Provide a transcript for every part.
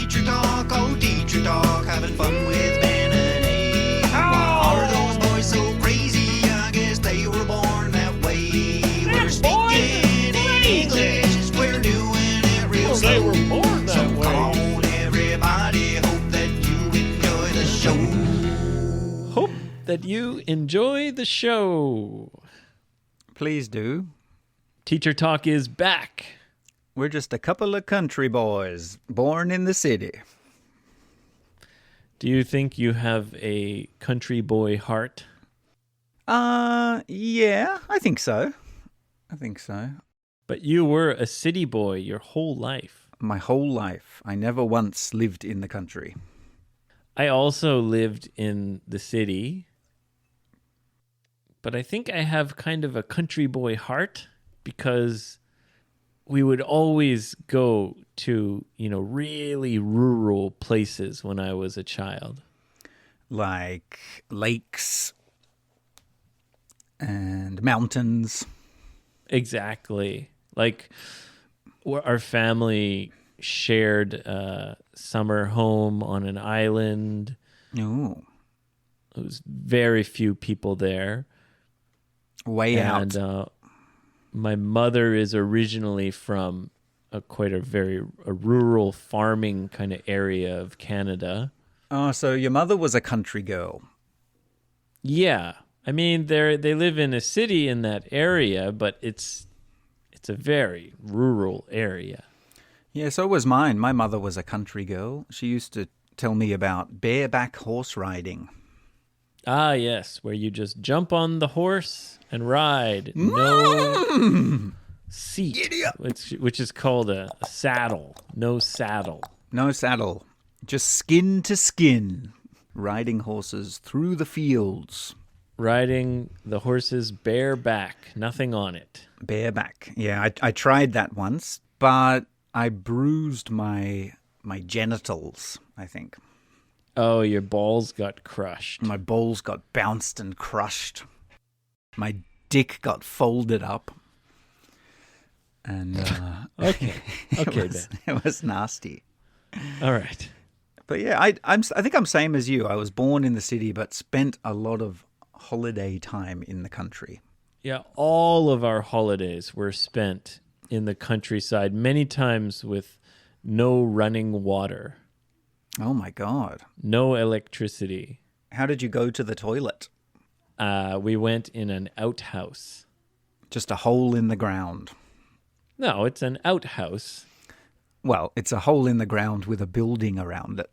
teacher talk, having fun with Ben and Abe. Why are those boys so crazy? I guess they were born that way. We're speaking in English, we're doing it real slow. They were born that So way. come on, everybody, hope that you enjoy the show. Hope that you enjoy the show. Please do. Teacher Talk is back. We're just a couple of country boys born in the city. Do you think you have a country boy heart? Yeah, I think so. But you were a city boy your whole life. My whole life, I never once lived in the country. I also lived in the city, but I think I have kind of a country boy heart because we would always go to, really rural places when I was a child. Like lakes and mountains. Exactly. Like our family shared a summer home on an island. Oh. There was very few people there. Way out. And my mother is originally from a rural farming kind of area of Canada. Oh, so your mother was a country girl. Yeah. I mean, they live in a city in that area, but it's a very rural area. Yeah, so was mine. My mother was a country girl. She used to tell me about bareback horse riding. Ah, yes, where you just jump on the horse and ride. No seat, which is called a saddle. No saddle. No saddle. Just skin to skin. Riding horses through the fields. Riding the horses bareback, nothing on it. Bareback. Yeah, I tried that once, but I bruised my genitals, I think. Oh, your balls got crushed. My balls got bounced and crushed. My dick got folded up. And Okay, Ben. It was nasty. All right. But yeah, I think I'm same as you. I was born in the city, but spent a lot of holiday time in the country. Yeah, all of our holidays were spent in the countryside, many times with no running water. Oh my God. No electricity. How did you go to the toilet? We went in an outhouse. Just a hole in the ground. No, it's an outhouse. Well, it's a hole in the ground with a building around it.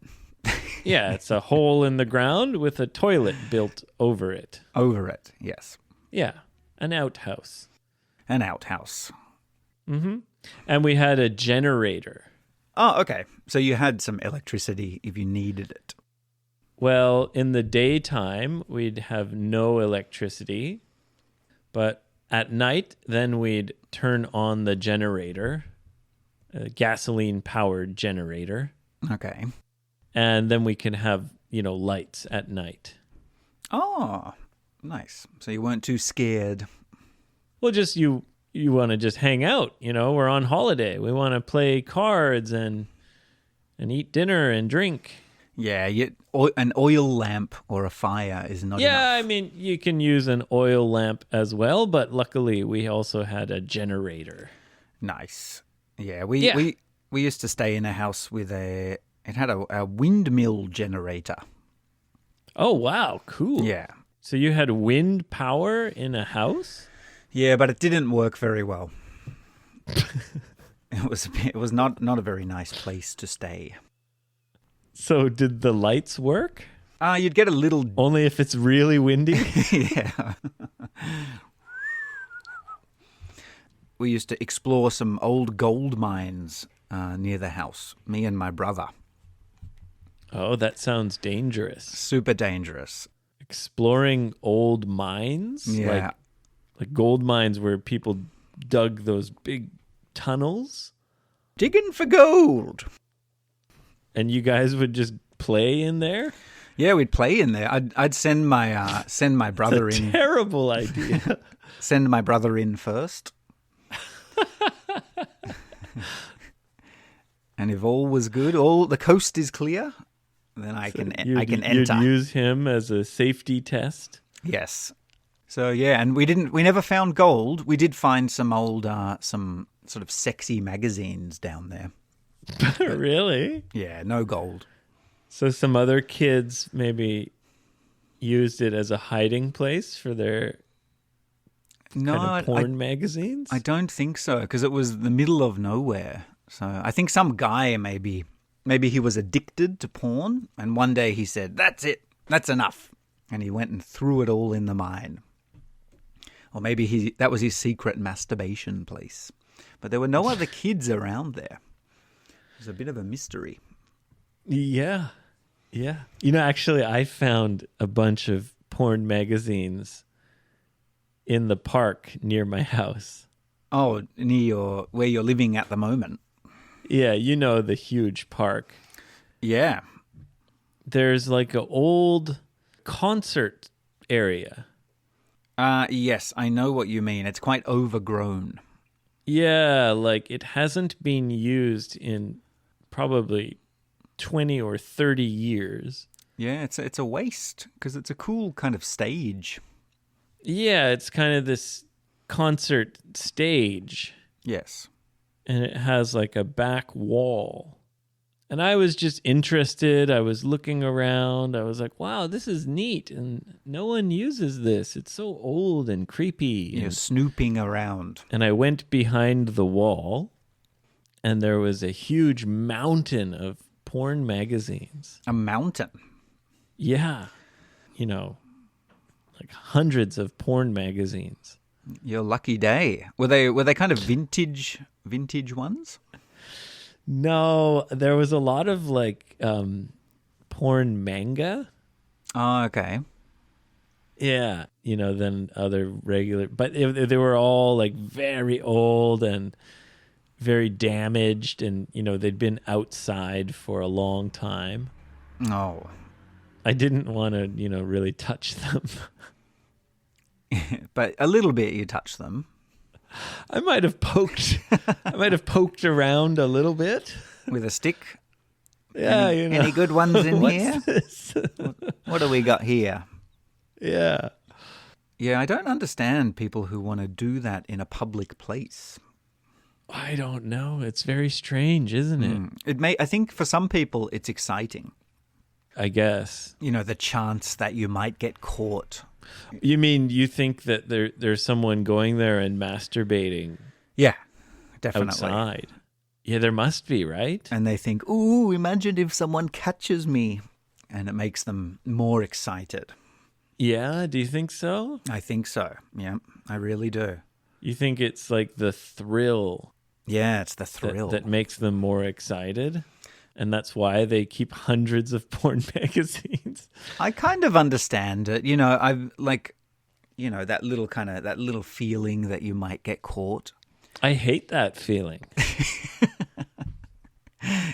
Yeah, it's a hole in the ground with a toilet built over it. Over it, yes. Yeah, an outhouse. An outhouse. Mm-hmm. And we had a generator. Oh, okay. So you had some electricity if you needed it. Well, in the daytime, we'd have no electricity. But at night, then we'd turn on the generator, a gasoline-powered generator. Okay. And then we can have, lights at night. Oh, nice. So you weren't too scared. Well, just you want to just hang out, we're on holiday. We want to play cards and eat dinner and drink. Yeah, an oil lamp or a fire is not enough. Yeah, I mean, you can use an oil lamp as well, but luckily we also had a generator. Nice. Yeah, we used to stay in a house with it had a windmill generator. Oh, wow, cool. Yeah. So you had wind power in a house? Yeah, but it didn't work very well. It was not a very nice place to stay. So did the lights work? You'd get a little... Only if it's really windy? Yeah. We used to explore some old gold mines near the house, me and my brother. Oh, that sounds dangerous. Super dangerous. Exploring old mines? Yeah. Like gold mines where people dug those big tunnels? Digging for gold. And you guys would just play in there? Yeah, we'd play in there. I'd send my brother It's a in. Terrible idea. Send my brother in first. And if all was good, all the coast is clear, then I can You'd enter. use him as a safety test. Yes. So yeah, and we never found gold. We did find some old, some sort of sexy magazines down there. Really? Yeah, no gold. So some other kids maybe used it as a hiding place for their No, kind of porn magazines? I don't think so, because it was the middle of nowhere. So I think some guy maybe he was addicted to porn, and one day he said, "That's it, that's enough," and he went and threw it all in the mine. Or maybe that was his secret masturbation place. But there were no other kids around there. It was a bit of a mystery. Yeah. Yeah. Actually, I found a bunch of porn magazines in the park near my house. Oh, near where you're living at the moment. Yeah, the huge park. Yeah. There's like an old concert area. Yes, I know what you mean. It's quite overgrown. Yeah, like it hasn't been used in probably 20 or 30 years. Yeah, it's a waste because it's a cool kind of stage. Yeah, it's kind of this concert stage. Yes. And it has like a back wall. And I was just interested. I was looking around. I was like, wow, this is neat. And no one uses this. It's so old and creepy. You're snooping around. And I went behind the wall, and there was a huge mountain of porn magazines. A mountain? Yeah. Like hundreds of porn magazines. Your lucky day. Were they kind of vintage ones? No, there was a lot of like porn manga. Oh, okay. Yeah, than other regular, but they were all like very old and very damaged, and they'd been outside for a long time. Oh. I didn't want to, really touch them. But a little bit you touch them. I might have poked around a little bit with a stick. Yeah, any good ones in What's here? This? What do we got here? Yeah. Yeah, I don't understand people who want to do that in a public place. I don't know. It's very strange, isn't it? I think for some people it's exciting. I guess. The chance that you might get caught. You mean you think that there's someone going there and masturbating? Yeah, definitely. Outside. Yeah, there must be, right? And they think, ooh, imagine if someone catches me. And it makes them more excited. Yeah, do you think so? I think so. Yeah, I really do. You think it's like the thrill? Yeah, it's the thrill. That makes them more excited? And that's why they keep hundreds of porn magazines. I kind of understand it. I've that little feeling that you might get caught. I hate that feeling.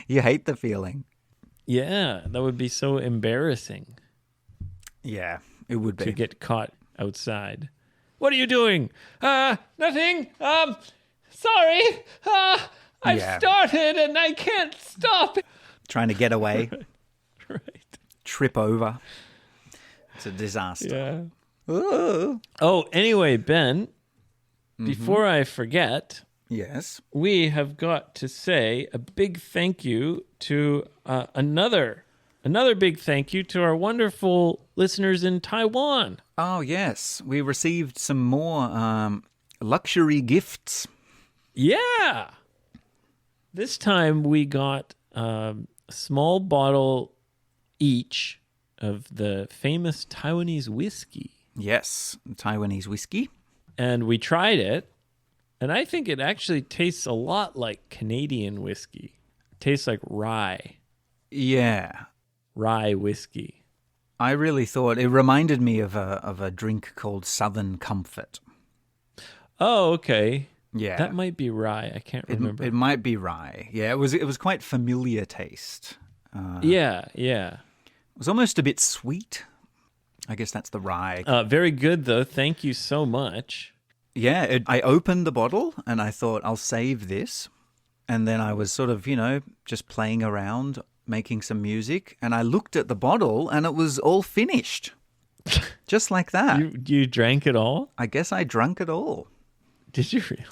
You hate the feeling. Yeah, that would be so embarrassing. Yeah, it would be. To get caught outside. What are you doing? Nothing. Sorry. I've started and I can't stop. Trying to get away. Right. Trip over. It's a disaster. Yeah. Ooh. Oh, anyway, Ben, before I forget, yes, we have got to say a big thank you to another big thank you to our wonderful listeners in Taiwan. Oh, yes. We received some more luxury gifts. Yeah. This time we got a small bottle each of the famous Taiwanese whiskey. Yes, Taiwanese whiskey. And we tried it, and I think it actually tastes a lot like Canadian whiskey. It tastes like rye. Yeah. Rye whiskey. I really thought it reminded me of a drink called Southern Comfort. Oh, okay. Yeah. That might be rye. I can't remember. It might be rye. Yeah, it was quite familiar taste. Yeah. It was almost a bit sweet. I guess that's the rye. Very good, though. Thank you so much. Yeah, I opened the bottle and I thought, I'll save this. And then I was sort of, just playing around, making some music. And I looked at the bottle and it was all finished. Just like that. You drank it all? I guess I drank it all. Did you really?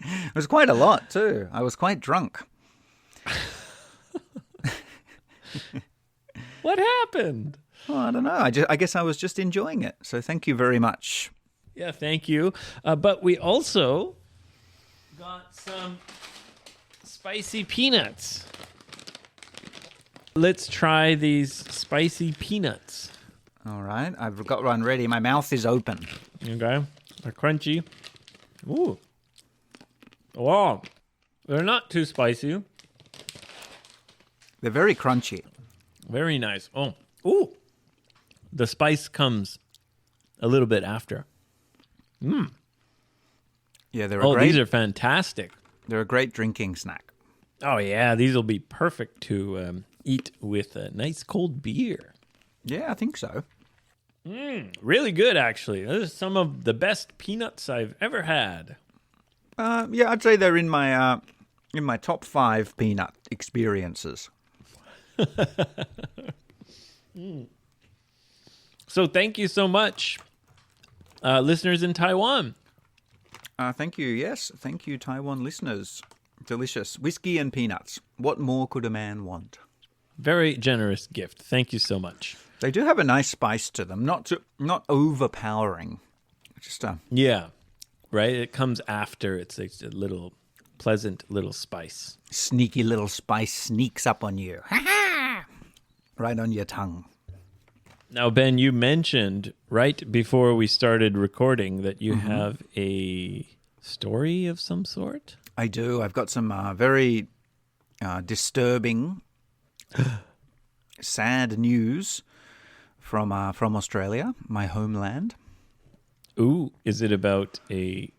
It was quite a lot too. I was quite drunk. What happened? Oh, I don't know. I guess I was just enjoying it. So thank you very much. Yeah, thank you. But we also got some spicy peanuts. Let's try these spicy peanuts. All right. I've got one ready. My mouth is open. Okay. They're crunchy. Ooh. Wow. They're not too spicy. They're very crunchy. Very nice. Oh. Ooh. The spice comes a little bit after. Yeah, These are fantastic. They're a great drinking snack. Oh, yeah. These will be perfect to eat with a nice cold beer. Yeah, I think so. Really good, actually. This is some of the best peanuts I've ever had. Yeah, I'd say they're in my top 5 peanut experiences. So thank you so much, listeners in Taiwan. Thank you. Yes, thank you, Taiwan listeners. Delicious whiskey and peanuts. What more could a man want? Very generous gift. Thank you so much. They do have a nice spice to them, not overpowering. Just Yeah, right? It comes after. It's a little pleasant little spice. sneaky little spice sneaks up on you. Right on your tongue. Now, Ben, you mentioned right before we started recording that you have a story of some sort. I do. I've got some very disturbing, sad news from Australia, my homeland. Ooh, is it about a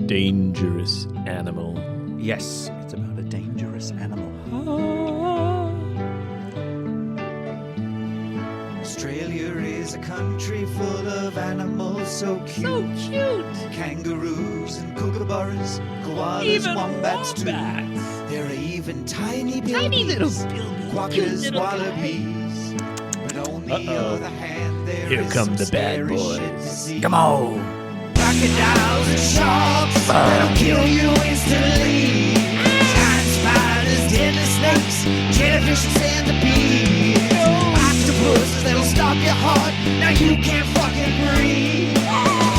dangerous animal? Yes, it's about a dangerous animal. Australia is a country full of animals so cute. Kangaroos and kookaburras, koalas, Even wombats too. wombats. There are even tiny Tiny little bilbies, bilbies, quackers, cute little wallabies. But on the Uh-oh. other hand, there Here is come some the bad scary boys. shit to see. Come on. Crocodiles and sharks that'll kill you instantly. Giant spiders, deadly snakes, jellyfish and centipedes. Octopuses that'll stop your heart, now you can't fucking breathe.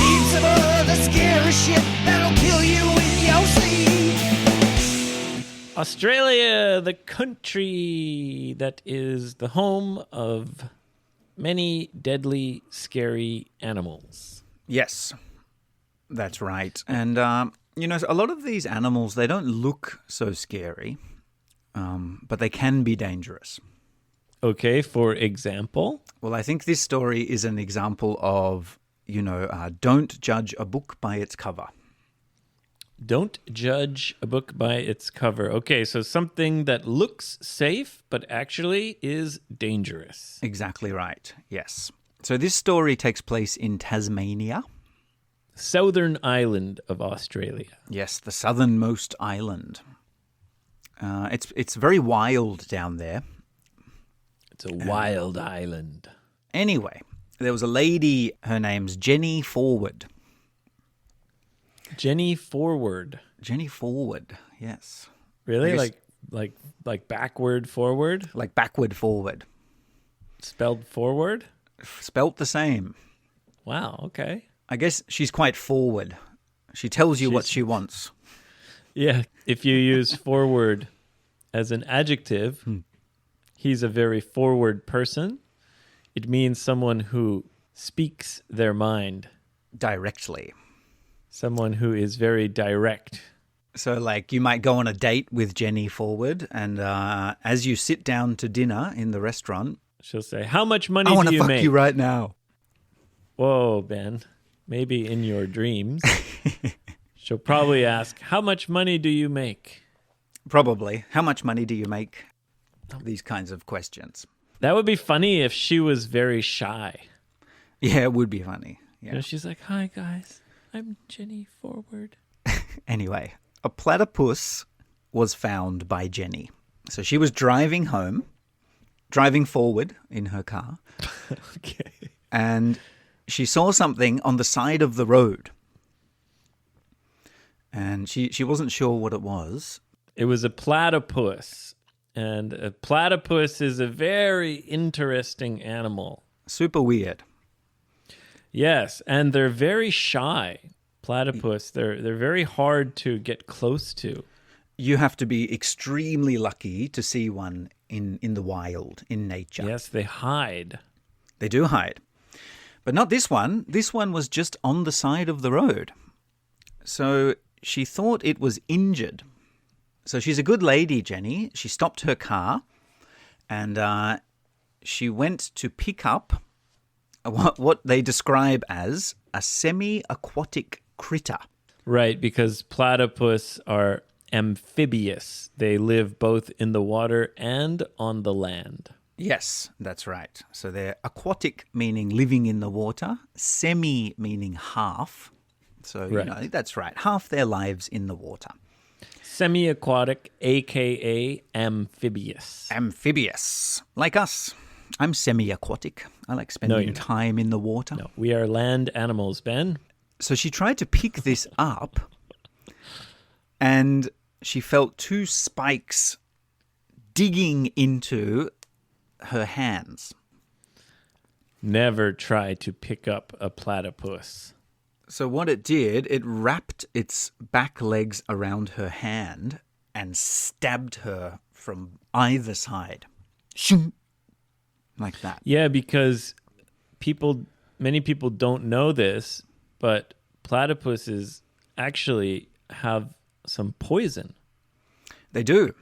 Heaps of other scary shit that'll kill you in your sleep. Australia, the country that is the home of many deadly, scary animals. Yes, that's right. And, a lot of these animals, they don't look so scary, but they can be dangerous. Okay, for example? Well, I think this story is an example of, don't judge a book by its cover. Don't judge a book by its cover. Okay, so something that looks safe, but actually is dangerous. Exactly right, yes. So this story takes place in Tasmania. Southern island of Australia. Yes, the southernmost island. It's very wild down there. It's a wild island. Anyway, there was a lady, her name's Jenny Forward. Jenny Forward. Jenny Forward, yes. Really? I guess- Like backward forward? Like backward forward. Spelled forward? Spelt the same. Wow, okay. I guess she's quite forward. She tells you what She's- she wants. Yeah, if you use forward as an adjective, he's a very forward person. It means someone who speaks their mind, Directly. someone who is very direct. So, like, you might go on a date with Jenny Forward, and as you sit down to dinner in the restaurant, She'll say, "How much money I want do to you fuck make?" you right now. Whoa, Ben. Maybe in your dreams. She'll probably ask, "How much money do you make?" Probably. How much money do you make? These kinds of questions. That would be funny if she was very shy. Yeah, it would be funny. You Yeah. know, she's like, "Hi, guys. I'm Jenny Forward." Anyway, a platypus was found by Jenny. So she was driving forward in her car, Okay. and she saw something on the side of the road. And she wasn't sure what it was. It was a platypus. And a platypus is a very interesting animal. Super weird. Yes, and they're very shy. Platypus, they're very hard to get close to. You have to be extremely lucky to see one in the wild, in nature. Yes, they hide. They do hide. But not this one. This one was just on the side of the road. So she thought it was injured. So she's a good lady, Jenny. She stopped her car and she went to pick up what they describe as a semi-aquatic critter. Right, because platypus are amphibious. They live both in the water and on the land. Yes, that's right. So they're aquatic, meaning living in the water, semi, meaning half. So, Right. that's right. Half their lives in the water. Semi-aquatic, a.k.a. amphibious. Amphibious, like us. I'm semi-aquatic. I like you're spending not. time in the water. No, we are land animals, Ben. So she tried to pick this up, and she felt two spikes digging into her hands. Never try to pick up a platypus. So what it did, it wrapped its back legs around her hand and stabbed her from either side. Shoo! Like that. Yeah, because many people don't know this, but platypuses actually have some poison. They do.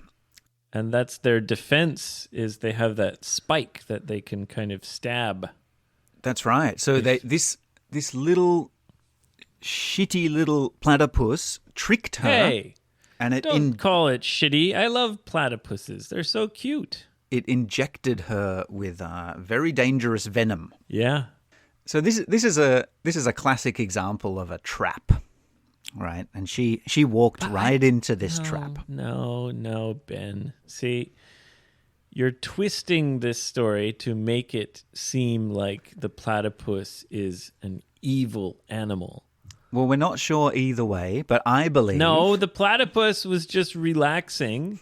And that's their defense, is they have that spike that they can kind of stab. That's right. So this little shitty little platypus tricked her. Hey, And don't call it shitty. I love platypuses. They're so cute. it injected her with very dangerous venom. Yeah. So this is a classic example of a trap, right? And she walked right into this trap. No, Ben. See, you're twisting this story to make it seem like the platypus is an evil animal. Well, we're not sure either way, but I believe No, the platypus was just relaxing.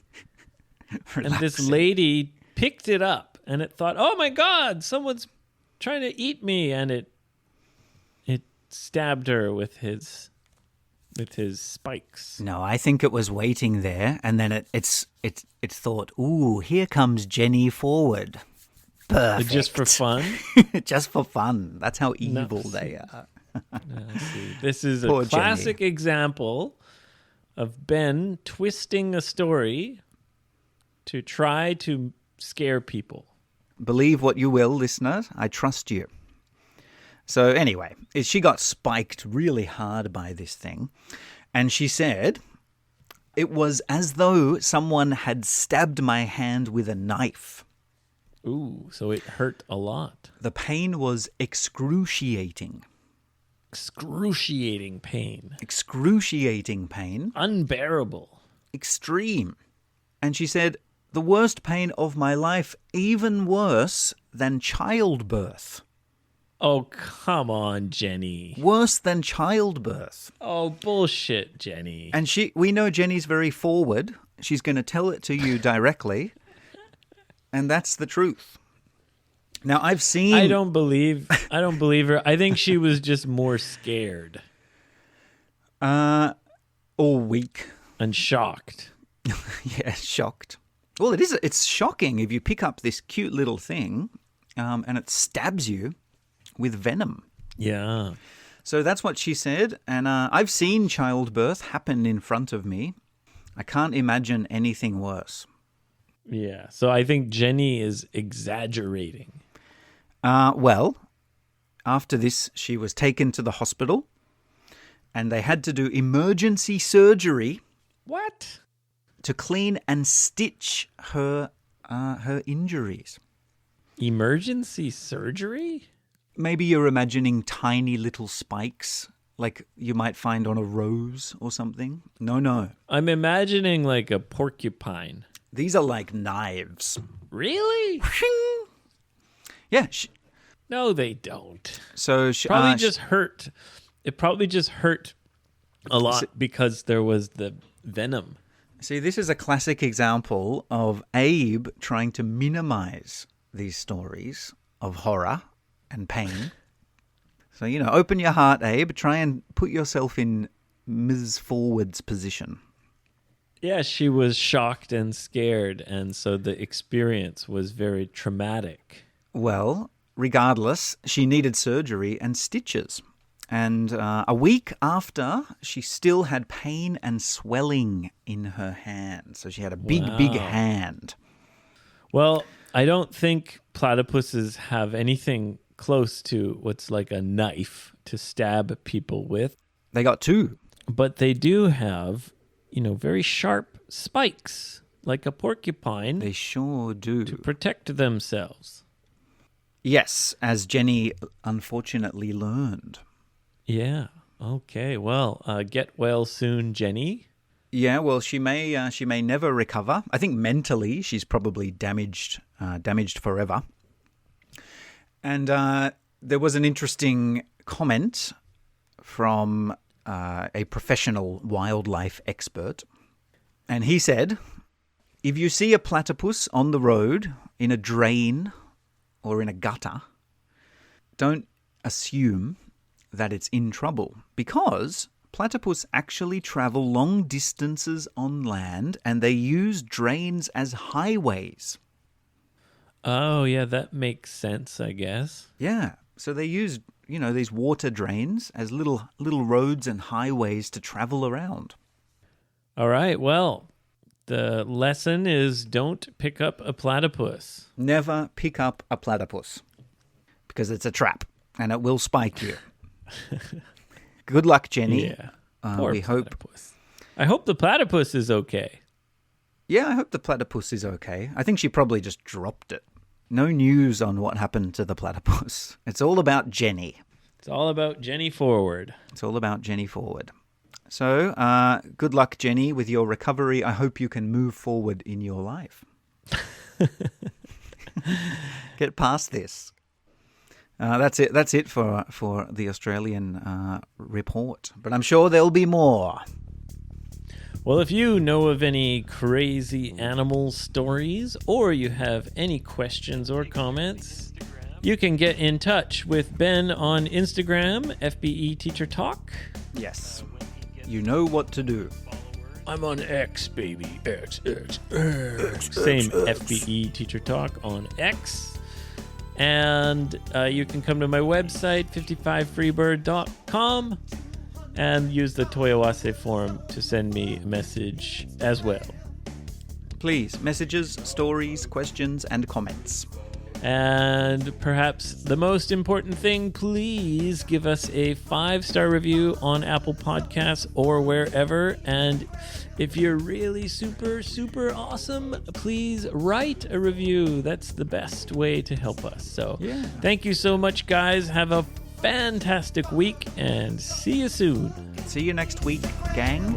And this lady picked it up and it thought, oh my God, someone's trying to eat me. And it stabbed her with his spikes. No, I think it was waiting there, and then it thought, "Ooh, here comes Jenny forward." Perfect. Just for fun? Just for fun. That's how evil No. they are. See, this is a Poor classic example of Ben twisting a story to try to scare people. Believe what you will, listeners. I trust you. So anyway, she got spiked really hard by this thing, and she said, it was as though someone had stabbed my hand with a knife. Ooh, so it hurt a lot. The pain was excruciating. Excruciating pain. Excruciating pain. Unbearable. Extreme. And she said, the worst pain of my life, even worse than childbirth. Oh, come on, Jenny. Worse than childbirth. Oh, bullshit, Jenny. And we know Jenny's very forward. She's going to tell it to you directly. And that's the truth. Now, I've seen... I don't believe her. I think she was just more scared. Or weak. And shocked. Yeah, shocked. Well, it's shocking if you pick up this cute little thing and it stabs you with venom. Yeah. So that's what she said. And I've seen childbirth happen in front of me. I can't imagine anything worse. Yeah. So I think Jenny is exaggerating. Well, after this, she was taken to the hospital and they had to do emergency surgery. What? To clean and stitch her injuries. Emergency surgery? Maybe you're imagining tiny little spikes like you might find on a rose or something. No. I'm imagining like a porcupine. These are like knives. Really? Yeah. No, they don't. So Probably just hurt. It probably just hurt a lot because there was the venom. See, this is a classic example of Abe trying to minimize these stories of horror and pain. So, open your heart, Abe. Try and put yourself in Ms. Forward's position. Yeah, she was shocked and scared, and so the experience was very traumatic. Well, regardless, she needed surgery and stitches. And a week after, she still had pain and swelling in her hand. So she had a big hand. Well, I don't think platypuses have anything close to what's like a knife to stab people with. They got two. But they do have, very sharp spikes, like a porcupine. They sure do. To protect themselves. Yes, as Jenny unfortunately learned. Yeah. Okay. Well, get well soon, Jenny. Yeah. Well, she may never recover. I think mentally she's probably damaged forever. And there was an interesting comment from a professional wildlife expert, and he said, "If you see a platypus on the road, in a drain, or in a gutter, don't assume that it's in trouble, because platypus actually travel long distances on land and they use drains as highways." Oh, yeah, that makes sense, I guess. Yeah, so they use, these water drains as little roads and highways to travel around. All right, well, the lesson is don't pick up a platypus. Never pick up a platypus, because it's a trap and it will spike you. Good luck, Jenny. Yeah. Poor we platypus. I hope the platypus is okay. Yeah, I hope the platypus is okay. I think she probably just dropped it. No news on what happened to the platypus. It's all about Jenny. It's all about Jenny Forward. It's all about Jenny Forward. So, good luck, Jenny, with your recovery. I hope you can move forward in your life. Get past this. That's it. That's it for the Australian report. But I'm sure there'll be more. Well, if you know of any crazy animal stories or you have any questions or comments, you can get in touch with Ben on Instagram, FBE Teacher Talk. Yes. You know what to do. I'm on X, baby. X. Same FBE Teacher Talk on X. And you can come to my website, 55freebird.com, and use the Toyawase form to send me a message as well. Please, messages, stories, questions, and comments. And perhaps the most important thing, please give us a 5-star review on Apple Podcasts or wherever. And if you're really super, super awesome, please write a review. That's the best way to help us. So Thank you so much, guys. Have a fantastic week and see you soon. See you next week, gang.